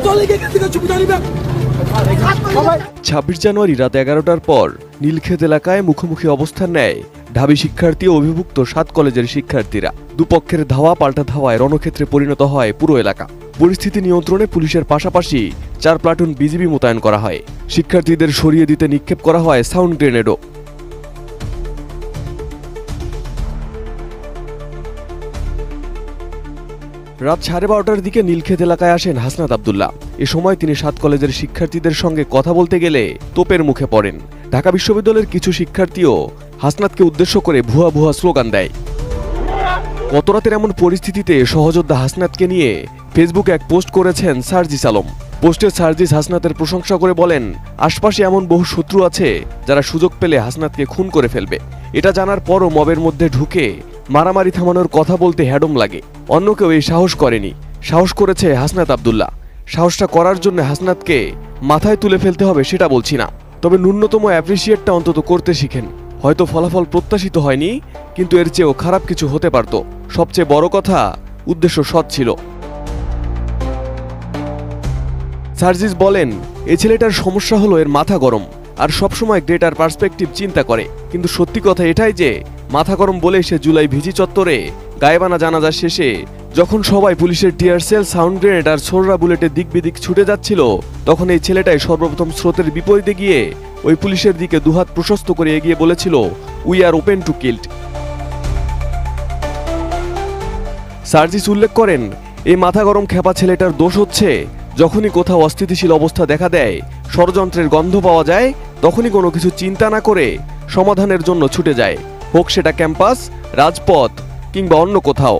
26 জানুয়ারি রাত 11টার পর নীলক্ষেত এলাকায় মুখোমুখি অবস্থান নেয় ঢাবি শিক্ষার্থী ও অভিভুক্ত 7 কলেজের শিক্ষার্থীরা। দুপক্ষের ধাওয়া পাল্টা ধাওয়ায় রণক্ষেত্রে পরিণত হয় পুরো এলাকা। পরিস্থিতি নিয়ন্ত্রণে পুলিশের পাশাপাশি 4 প্লাটুন বিজিবি মোতায়েন করা হয়। শিক্ষার্থীদের সরিয়ে দিতে নিক্ষেপ করা হয় সাউন্ড গ্রেনেডও। রাত 12:30টার দিকে নীলক্ষেত এলাকায় আসেন হাসনাত আব্দুল্লাহ। এ সময় তিনি 7 কলেজের শিক্ষার্থীদের সঙ্গে কথা বলতে গেলে তোপের মুখে পড়েন। ঢাকা বিশ্ববিদ্যালয়ের কিছু শিক্ষার্থীও হাসনাতকে উদ্দেশ্য করে ভুয়া ভুয়া স্লোগান দেয়। গত রাতের এমন পরিস্থিতিতে সহযোদ্ধা হাসনাতকে নিয়ে ফেসবুকে এক পোস্ট করেছেন সার্জিস আলম। পোস্টে সার্জিস হাসনাতের প্রশংসা করে বলেন, আশপাশে এমন বহু শত্রু আছে যারা সুযোগ পেলে হাসনাতকে খুন করে ফেলবে। এটা জানার পরও মবের মধ্যে ঢুকে মারামারি থামানোর কথা বলতে হ্যাডম লাগে। অন্য কেউ এই সাহস করেনি, সাহস করেছে হাসনাত আব্দুল্লাহ। সাহসটা করার জন্য হাসনাতকে মাথায় তুলে ফেলতে হবে সেটা বলছি না, তবে ন্যূনতম অ্যাপ্রিসিয়েটটা অন্তত করতে শিখেন। হয়তো ফলাফল প্রত্যাশিত হয়নি, কিন্তু এর চেয়েও খারাপ কিছু হতে পারত। সবচেয়ে বড় কথা, উদ্দেশ্য সৎ ছিল। সার্জিস বলেন, এই ছেলেটার সমস্যা হলো এর মাথা গরম আর সবসময় গ্রেটার পার্সপেক্টিভ চিন্তা করে। কিন্তু সত্যি কথা এটাই যে মাথা গরম বলে সে জুলাই ভিজি চত্বরে গায়েবানা জানাজা শেষে যখন সবাই পুলিশের টিয়ার সেল, সাউন্ড গ্রেনেড আর ছোড়রা বুলেটে দিক বিদিক ছুটে যাচ্ছিল, তখন এই ছেলেটাই সর্বপ্রথম স্রোতের বিপরীতে গিয়ে ওই পুলিশের দিকে দুহাত প্রশস্ত করে এগিয়ে বলেছিল, we are open to killed. Sarjis উল্লেখ করেন, এই মাথা গরম খেপা ছেলেটার দোষ হচ্ছে যখনই কোথাও অস্থিতিশীল অবস্থা দেখা দেয়, ষড়যন্ত্রের গন্ধ পাওয়া যায়, তখনই কোনো কিছু চিন্তা না করে সমাধানের জন্য ছুটে যায়, হোক সেটা ক্যাম্পাস, রাজপথ কিংবা অন্য কোথাও।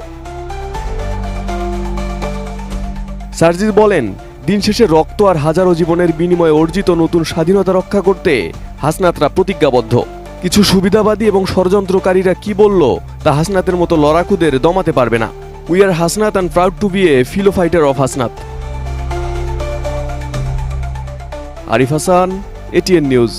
সার্জিস বলেন, দিন শেষে রক্ত আর হাজারো জীবনের বিনিময়ে অর্জিত নতুন স্বাধীনতা রক্ষা করতে হাসনাতরা প্রতিজ্ঞাবদ্ধ। কিছু সুবিধাবাদী এবং ষড়যন্ত্রকারীরা কি বলল তা হাসনাতের মতো লড়াকুদের দমাতে পারবে না। We are Hasnat and proud to be a fellow fighter of Hasnat. Arif Hasan, ATN news.